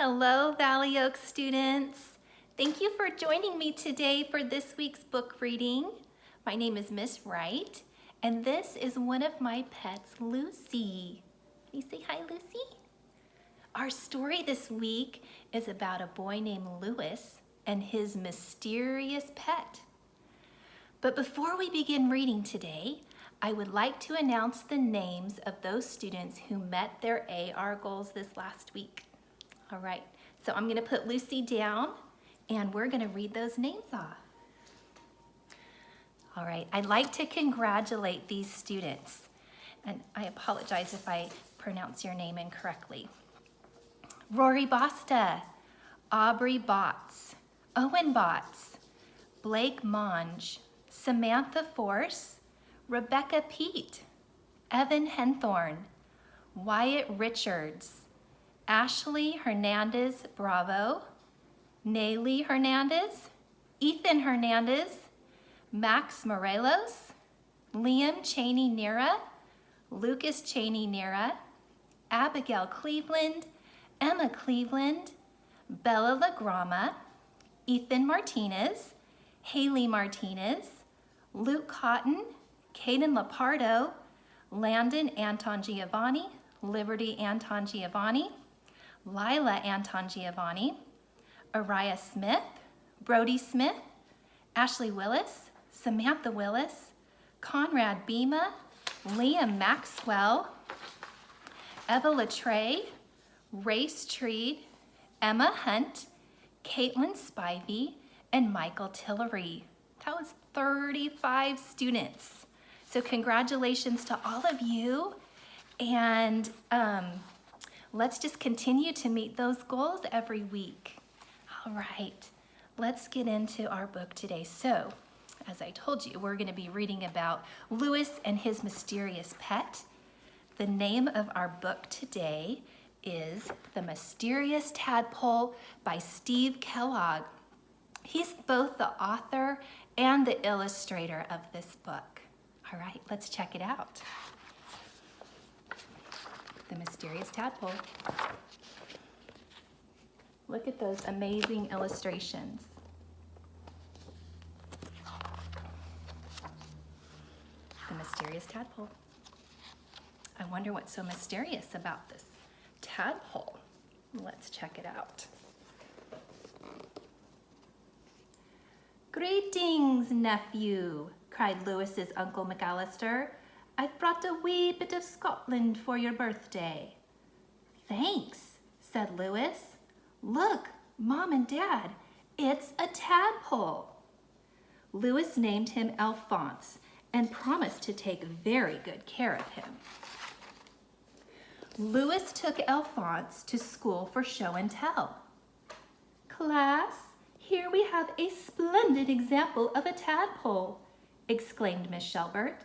Hello, Valley Oak students. Thank you for joining me today for this week's book reading. My name is Miss Wright, and this is one of my pets, Lucy. Can you say hi, Lucy? Our story this week is about a boy named Louis and his mysterious pet. But before we begin reading today, I would like to announce the names of those students who met their AR goals this last week. All right, so I'm gonna put Lucy down and we're gonna read those names off. All right, I'd like to congratulate these students, and I apologize if I pronounce your name incorrectly. Rory Basta, Aubrey Botts, Owen Botts, Blake Monge, Samantha Force, Rebecca Pete, Evan Henthorn, Wyatt Richards, Ashley Hernandez Bravo, Naylee Hernandez, Ethan Hernandez, Max Morelos, Liam Cheney Nera, Lucas Cheney Nera, Abigail Cleveland, Emma Cleveland, Bella LaGrama, Ethan Martinez, Haley Martinez, Luke Cotton, Caden Lapardo, Landon Anton Giovanni, Liberty Anton Giovanni, Lila Anton Giovanni, Araya Smith, Brody Smith, Ashley Willis, Samantha Willis, Conrad Bema, Liam Maxwell, Eva Latre, Race Treed, Emma Hunt, Caitlin Spivey, and Michael Tillery. That was 35 students. So congratulations to all of you. And let's just continue to meet those goals every week. All right, let's get into our book today. So, as I told you, we're gonna be reading about Louis and his mysterious pet. The name of our book today is The Mysterious Tadpole by Steve Kellogg. He's both the author and the illustrator of this book. All right, let's check it out. The Mysterious Tadpole. Look at those amazing illustrations. The Mysterious Tadpole. I wonder what's so mysterious about this tadpole. Let's check it out. "Greetings, nephew," cried Louis's Uncle McAllister. "I've brought a wee bit of Scotland for your birthday." "Thanks," said Louis. "Look, Mom and Dad, it's a tadpole." Louis named him Alphonse and promised to take very good care of him. Louis took Alphonse to school for show and tell. "Class, here we have a splendid example of a tadpole," exclaimed Miss Shelbert.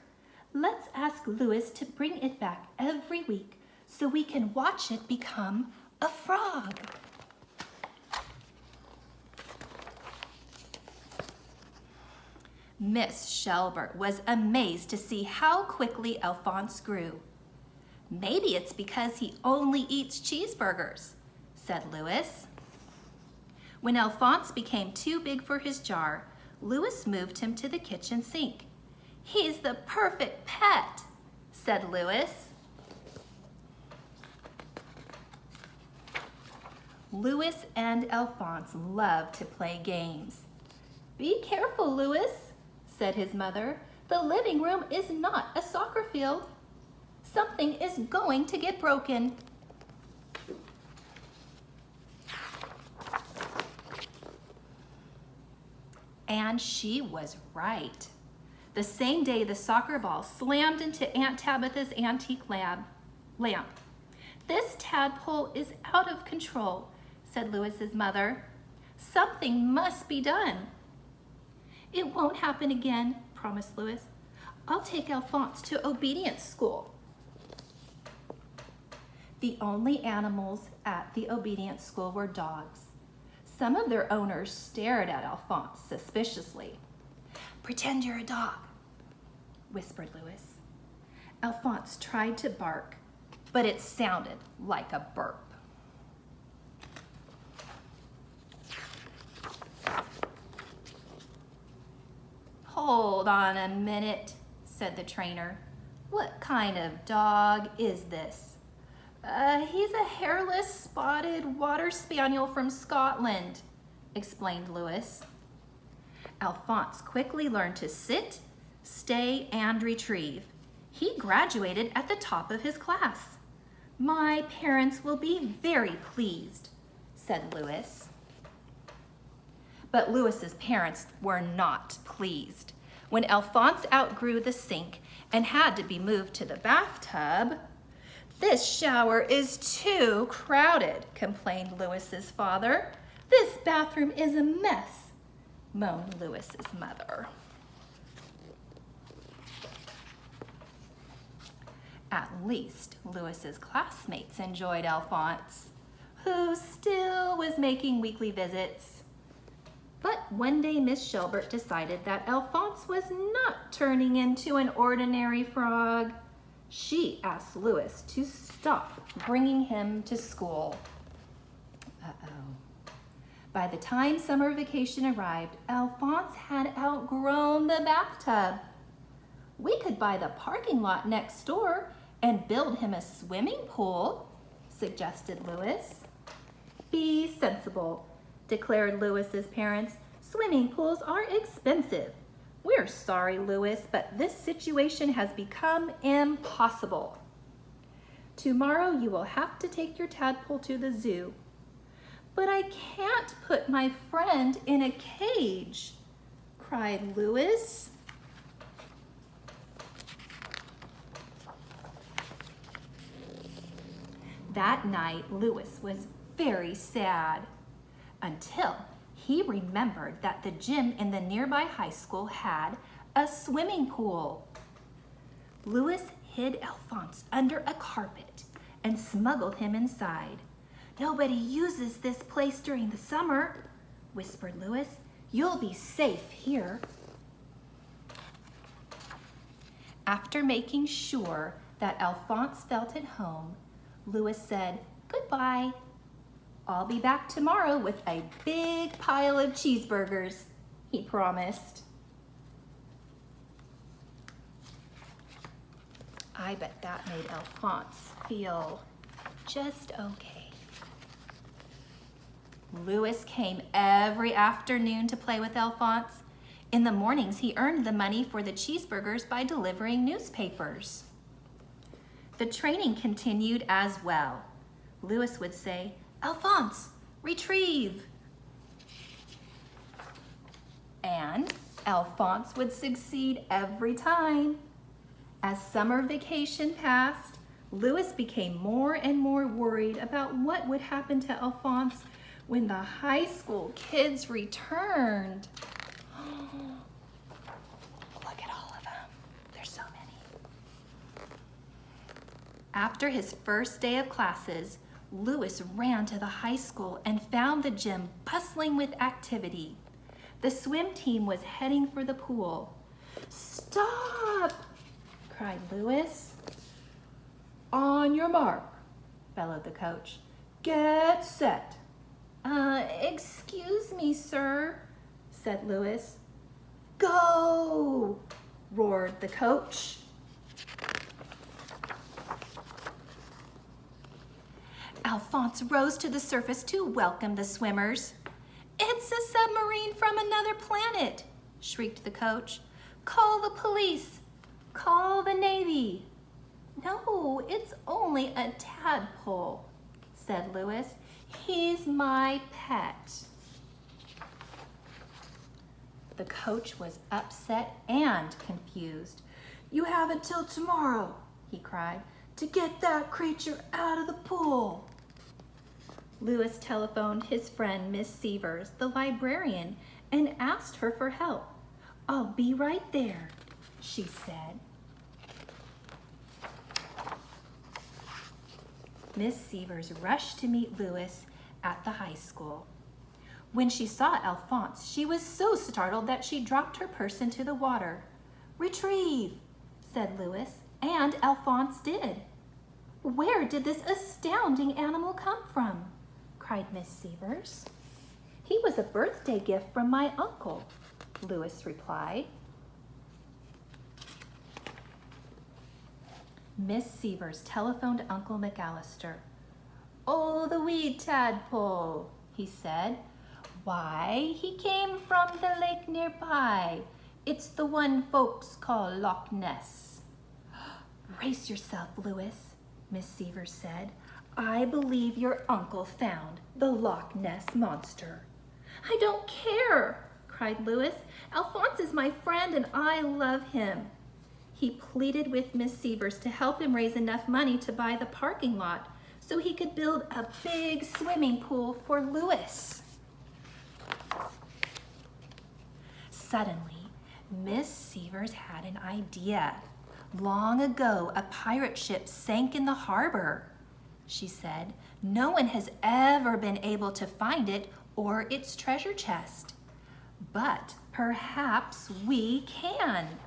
"Let's ask Louis to bring it back every week so we can watch it become a frog." Miss Shelbert was amazed to see how quickly Alphonse grew. "Maybe it's because he only eats cheeseburgers," said Louis. When Alphonse became too big for his jar, Louis moved him to the kitchen sink. "He's the perfect pet," said Louis. Louis and Alphonse loved to play games. "Be careful, Louis," said his mother. "The living room is not a soccer field. Something is going to get broken." And she was right. The same day, the soccer ball slammed into Aunt Tabitha's antique lamp. "This tadpole is out of control," said Louis's mother. "Something must be done." "It won't happen again," promised Louis. "I'll take Alphonse to obedience school." The only animals at the obedience school were dogs. Some of their owners stared at Alphonse suspiciously. "Pretend you're a dog," whispered Louis. Alphonse tried to bark, but it sounded like a burp. Hold on a minute, said the trainer. What kind of dog is this? He's a hairless, spotted water spaniel from Scotland, explained Lewis. Alphonse quickly learned to sit, stay, and retrieve. He graduated at the top of his class. My parents will be very pleased, said Lewis. But Lewis's parents were not pleased. When Alphonse outgrew the sink and had to be moved to the bathtub, "This shower is too crowded," complained Lewis's father. "This bathroom is a mess," moaned Lewis's mother. At least Lewis's classmates enjoyed Alphonse, who still was making weekly visits. But one day Miss Shelbert decided that Alphonse was not turning into an ordinary frog. She asked Lewis to stop bringing him to school. By the time summer vacation arrived, Alphonse had outgrown the bathtub. "We could buy the parking lot next door and build him a swimming pool," suggested Lewis. "Be sensible," declared Lewis's parents. "Swimming pools are expensive. We're sorry, Lewis, but this situation has become impossible. Tomorrow you will have to take your tadpole to the zoo." "But I can't put my friend in a cage," cried Lewis. That night, Lewis was very sad until he remembered that the gym in the nearby high school had a swimming pool. Lewis hid Alphonse under a carpet and smuggled him inside. "Nobody uses this place during the summer," whispered Lewis. "You'll be safe here." After making sure that Alphonse felt at home, Lewis said, "Goodbye. I'll be back tomorrow with a big pile of cheeseburgers," he promised. I bet that made Alphonse feel just okay. Lewis came every afternoon to play with Alphonse. In the mornings, he earned the money for the cheeseburgers by delivering newspapers. The training continued as well. Lewis would say, "Alphonse, retrieve." And Alphonse would succeed every time. As summer vacation passed, Lewis became more and more worried about what would happen to Alphonse when the high school kids returned. Look at all of them. There's so many. After his first day of classes, Lewis ran to the high school and found the gym bustling with activity. The swim team was heading for the pool. "Stop!" cried Lewis. "On your mark," bellowed the coach. "Get set." Excuse me, sir," said Lewis. "Go!" roared the coach. Alphonse rose to the surface to welcome the swimmers. "It's a submarine from another planet," shrieked the coach. "Call the police. Call the Navy." "No, it's only a tadpole," said Lewis. "He's my pet." The coach was upset and confused. "You have until tomorrow," he cried, "to get that creature out of the pool." Lewis telephoned his friend Miss Severs, the librarian, and asked her for help. "I'll be right there," she said. Miss Severs rushed to meet Lewis at the high school. When she saw Alphonse, she was so startled that she dropped her purse into the water. "Retrieve," said Lewis, and Alphonse did. "Where did this astounding animal come from?" cried Miss Severs. "He was a birthday gift from my uncle," Lewis replied. Miss Severs telephoned Uncle McAllister. "Oh, the wee tadpole," he said. "Why, he came from the lake nearby. It's the one folks call Loch Ness." "Brace yourself, Louis," Miss Severs said. "I believe your uncle found the Loch Ness monster." "I don't care," cried Louis. "Alphonse is my friend and I love him." He pleaded with Miss Severs to help him raise enough money to buy the parking lot so he could build a big swimming pool for Louis. Suddenly, Miss Severs had an idea. "Long ago, a pirate ship sank in the harbor," she said. "No one has ever been able to find it or its treasure chest. But perhaps we can."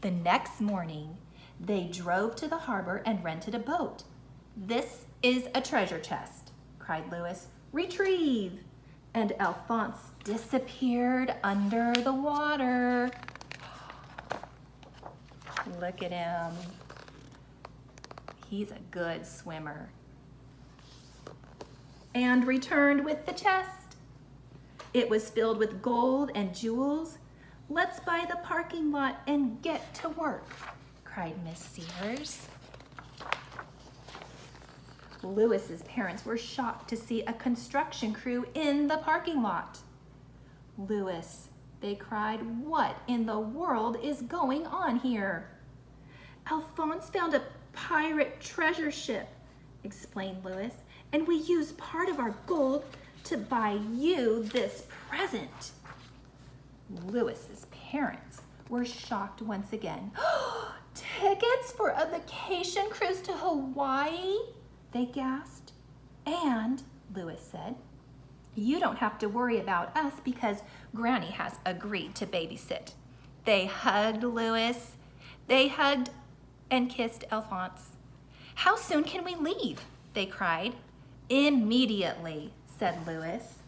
The next morning, they drove to the harbor and rented a boat. "This is a treasure chest," cried Louis. "Retrieve!" And Alphonse disappeared under the water. Look at him. He's a good swimmer. And returned with the chest. It was filled with gold and jewels. "Let's buy the parking lot and get to work," cried Miss Severs. Louis's parents were shocked to see a construction crew in the parking lot. "Louis," they cried, "what in the world is going on here?" "Alphonse found a pirate treasure ship," explained Louis, "and we used part of our gold to buy you this present." Louis's parents were shocked once again. "Tickets for a vacation cruise to Hawaii?" they gasped. "And," Louis said, "you don't have to worry about us because Granny has agreed to babysit." They hugged Louis. They hugged and kissed Alphonse. "How soon can we leave?" they cried. "Immediately," said Louis.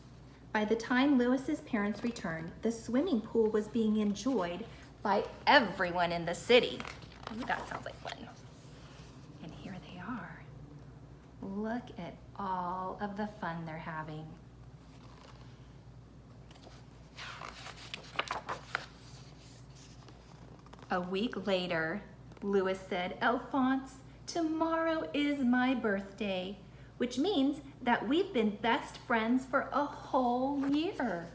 By the time Louis's parents returned, the swimming pool was being enjoyed by everyone in the city. Ooh, that sounds like fun. And here they are. Look at all of the fun they're having. A week later, Louis said, "Alphonse, tomorrow is my birthday, which means that we've been best friends for a whole year."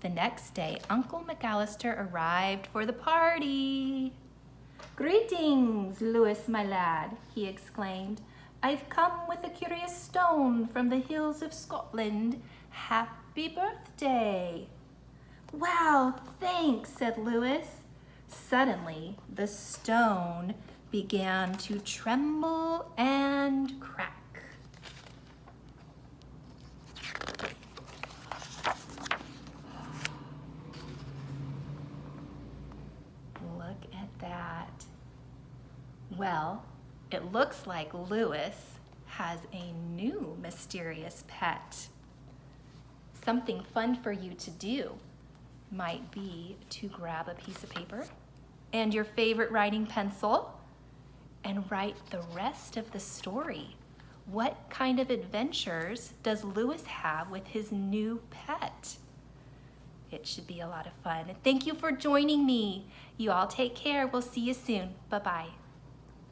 The next day, Uncle McAllister arrived for the party. "Greetings, Louis, my lad," he exclaimed. "I've come with a curious stone from the hills of Scotland. Happy birthday." "Wow, thanks," said Louis. Suddenly, the stone began to tremble and crack. Look at that. Well, it looks like Louis has a new mysterious pet. Something fun for you to do might be to grab a piece of paper and your favorite writing pencil and write the rest of the story. What kind of adventures does Louis have with his new pet? It should be a lot of fun. Thank you for joining me. You all take care. We'll see you soon. Bye-bye.